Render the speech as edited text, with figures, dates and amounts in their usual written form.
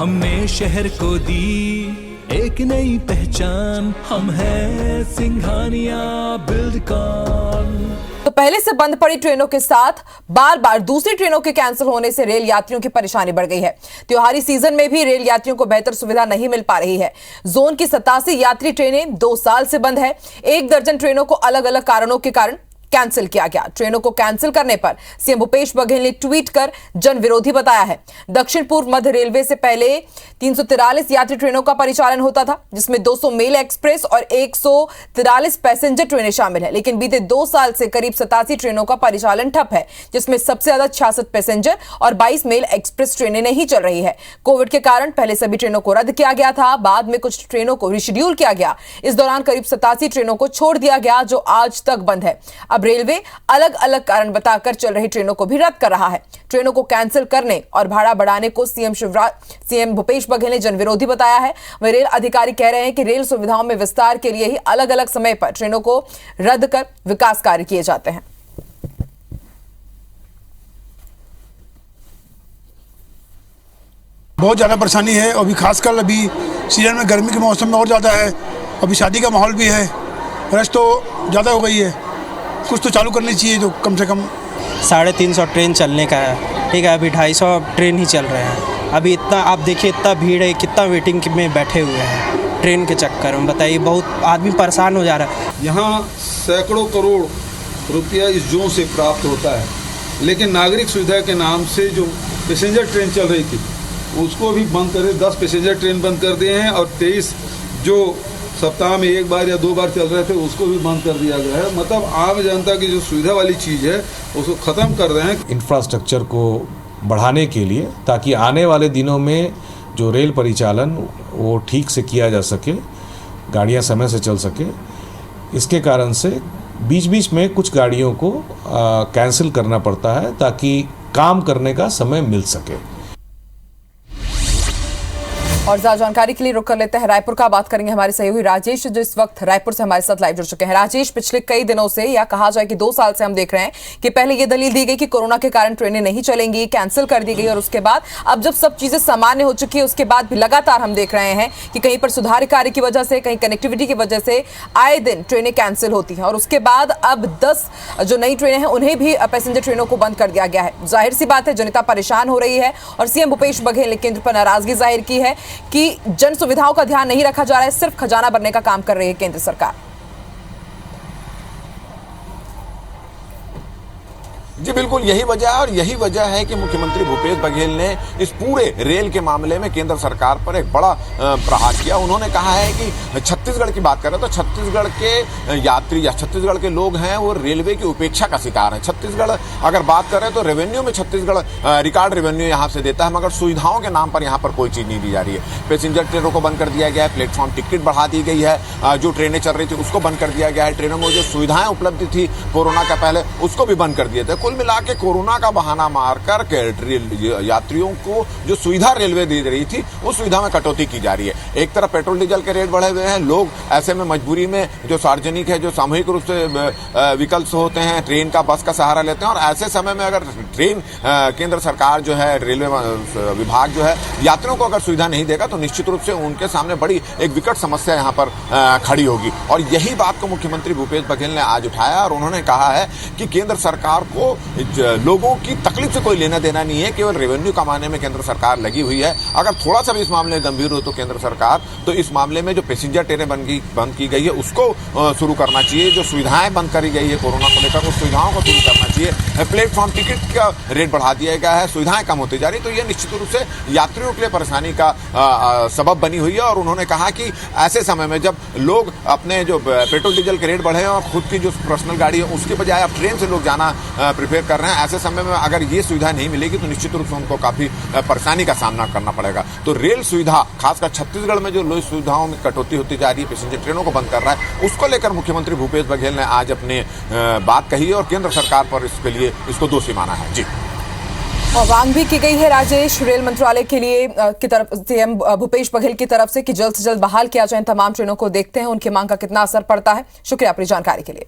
हमने शहर को दी एक नई पहचान, हम हैं सिंघानिया बिल्डकॉन। तो पहले से बंद पड़ी ट्रेनों के साथ बार बार दूसरी ट्रेनों के कैंसिल होने से रेल यात्रियों की परेशानी बढ़ गई है। त्योहारी सीजन में भी रेल यात्रियों को बेहतर सुविधा नहीं मिल पा रही है। जोन की 87 यात्री ट्रेनें 2 साल से बंद है। 1 दर्जन ट्रेनों को अलग अलग कारणों के कारण कैंसिल किया गया। ट्रेनों को कैंसिल करने पर सीएम भूपेश बघेल ने ट्वीट कर जन विरोधी बताया है। दक्षिण पूर्व मध्य रेलवे से पहले 343 यात्री ट्रेनों का परिचालन होता था, जिसमें 200 मेल एक्सप्रेस और 143 पैसेंजर ट्रेनें शामिल है। लेकिन बीते 2 साल से करीब 87 ट्रेनों का परिचालन ठप है, जिसमें सबसे ज्यादा 66 पैसेंजर और 22 मेल एक्सप्रेस ट्रेनें नहीं चल रही है। कोविड के कारण पहले सभी ट्रेनों को रद्द किया गया था, बाद में कुछ ट्रेनों को रिशेड्यूल किया गया। इस दौरान करीब 87 ट्रेनों को छोड़ दिया गया, जो आज तक बंद है। अब रेलवे अलग अलग कारण बताकर चल रही ट्रेनों को भी रद्द कर रहा है। ट्रेनों को कैंसिल करने और भाड़ा बढ़ाने को सीएम भूपेश बघेल ने जनविरोधी बताया है। वह रेल अधिकारी कह रहे हैं कि रेल सुविधाओं में विस्तार के लिए ही अलग अलग समय पर ट्रेनों को रद्द कर विकास कार्य किए जाते हैं। बहुत ज़्यादा परेशानी है, अभी खासकर अभी सीजन में गर्मी के मौसम में और ज़्यादा है। अभी शादी का माहौल भी है, रश तो ज़्यादा हो गई है। कुछ तो चालू करनी चाहिए, जो कम से कम 350 ट्रेन चलने का है, ठीक है। अभी 250 ट्रेन ही चल रहे हैं। अभी इतना आप देखिए, इतना भीड़ है, कितना वेटिंग में बैठे हुए हैं ट्रेन के चक्कर में। बताइए, बहुत आदमी परेशान हो जा रहा है। यहाँ सैकड़ों करोड़ रुपया इस जोन से प्राप्त होता है, लेकिन नागरिक सुविधा के नाम से जो पैसेंजर ट्रेन चल रही थी उसको भी बंद कर दिए। 10 पैसेंजर ट्रेन बंद कर दिए हैं और 23 जो सप्ताह में 1 बार या 2 बार चल रहे थे उसको भी बंद कर दिया गया है। मतलब आम जनता की जो सुविधा वाली चीज़ है उसको ख़त्म कर रहे हैं। इंफ्रास्ट्रक्चर को बढ़ाने के लिए, ताकि आने वाले दिनों में जो रेल परिचालन वो ठीक से किया जा सके, गाड़ियां समय से चल सके। इसके कारण से बीच बीच में कुछ गाड़ियों को कैंसिल करना पड़ता है, ताकि काम करने का समय मिल सके। और ज्यादा जानकारी के लिए रुक कर लेते हैं रायपुर का। बात करेंगे हमारे सहयोगी राजेश, जो इस वक्त रायपुर से हमारे साथ लाइव जुड़ चुके हैं। राजेश, पिछले कई दिनों से, या कहा जाए कि 2 साल से हम देख रहे हैं कि पहले ये दलील दी गई कि कोरोना के कारण ट्रेनें नहीं चलेंगी, कैंसिल कर दी गई, और उसके बाद अब जब सब चीजें सामान्य हो चुकी है उसके बाद भी लगातार हम देख रहे हैं कि कहीं पर सुधार कार्य की वजह से, कहीं कनेक्टिविटी की वजह से आए दिन ट्रेनें कैंसिल होती हैं। और उसके बाद अब 10 जो नई ट्रेनें हैं उन्हें भी पैसेंजर ट्रेनों को बंद कर दिया गया है। जाहिर सी बात है, जनता परेशान हो रही है और सीएम भूपेश बघेल ने केंद्र पर नाराजगी जाहिर की है कि जन सुविधाओं का ध्यान नहीं रखा जा रहा है, सिर्फ खजाना भरने का काम कर रही है केंद्र सरकार। जी बिल्कुल, यही वजह है। और यही वजह है कि मुख्यमंत्री भूपेश बघेल ने इस पूरे रेल के मामले में केंद्र सरकार पर एक बड़ा प्रहार किया। उन्होंने कहा है कि छत्तीसगढ़ की बात करें तो छत्तीसगढ़ के यात्री या छत्तीसगढ़ के लोग हैं वो रेलवे की उपेक्षा का शिकार हैं। छत्तीसगढ़ अगर बात करें तो रेवेन्यू में छत्तीसगढ़ रिकॉर्ड रेवेन्यू यहाँ से देता है, मगर सुविधाओं के नाम पर यहाँ पर कोई चीज़ नहीं दी जा रही है। पैसेंजर ट्रेनों को बंद कर दिया गया है, प्लेटफॉर्म टिकट बढ़ा दी गई है, जो ट्रेनें चल रही थी उसको बंद कर दिया गया है, ट्रेनों में जो सुविधाएं उपलब्ध थी कोरोना का पहले उसको भी बंद कर दिए थे। कुल मिला के कोरोना का बहाना मारकर यात्रियों को जो सुविधा रेलवे दे रही थी उस सुविधा में कटौती की जा रही है। एक तरफ पेट्रोल डीजल के रेट बढ़े हुए हैं, लोग ऐसे में मजबूरी में जो सार्वजनिक है, जो सामूहिक रूप से विकल्प होते हैं, ट्रेन का, बस का सहारा लेते हैं। और ऐसे समय में अगर ट्रेन केंद्र सरकार जो है, रेलवे विभाग जो है, यात्रियों को अगर सुविधा नहीं देगा तो निश्चित रूप से उनके सामने बड़ी एक विकट समस्या यहाँ पर खड़ी होगी। और यही बात को मुख्यमंत्री भूपेश बघेल ने आज उठाया और उन्होंने कहा है कि केंद्र सरकार को लोगों की तकलीफ से कोई लेना देना नहीं है, केवल रेवेन्यू कमाने में केंद्र सरकार लगी हुई है। अगर थोड़ा सा भी इस मामले में गंभीर हो तो केंद्र सरकार तो इस मामले में जो पैसेंजर ट्रेनें बंद की गई है उसको शुरू करना चाहिए, जो सुविधाएं बंद करी गई है कोरोना को लेकर उस सुविधाओं को शुरू करना चाहिए। प्लेटफॉर्म टिकट का रेट बढ़ा दिया गया है, सुविधाएं कम होती जा रही, तो यह निश्चित रूप से यात्रियों के लिए परेशानी का सबब बनी हुई है। और उन्होंने कहा कि ऐसे समय में जब लोग अपने जो पेट्रोल डीजल के रेट बढ़े हैं और खुद की जो पर्सनल गाड़ी है उसके बजाय अब ट्रेन से लोग जाना प्रिफेयर कर रहे हैं, ऐसे समय में अगर ये सुविधा नहीं मिलेगी तो निश्चित रूप से उनको काफी परेशानी का सामना करना पड़ेगा। तो रेल सुविधा, खासकर छत्तीसगढ़ में जो लोग सुविधाओं में कटौती होती जा रही है, पैसेंजर ट्रेनों को बंद कर रहा है, उसको लेकर मुख्यमंत्री भूपेश बघेल ने आज अपने बात कही है और केंद्र सरकार पर इसके लिए इसको दोषी माना है। जी, और मांग भी की गई है राजेश रेल मंत्रालय के लिए की तरफ सीएम भूपेश बघेल की तरफ से कि जल्द से जल्द बहाल किया जाए तमाम ट्रेनों को। देखते हैं उनकी मांग का कितना असर पड़ता है। शुक्रिया अपनी जानकारी के लिए।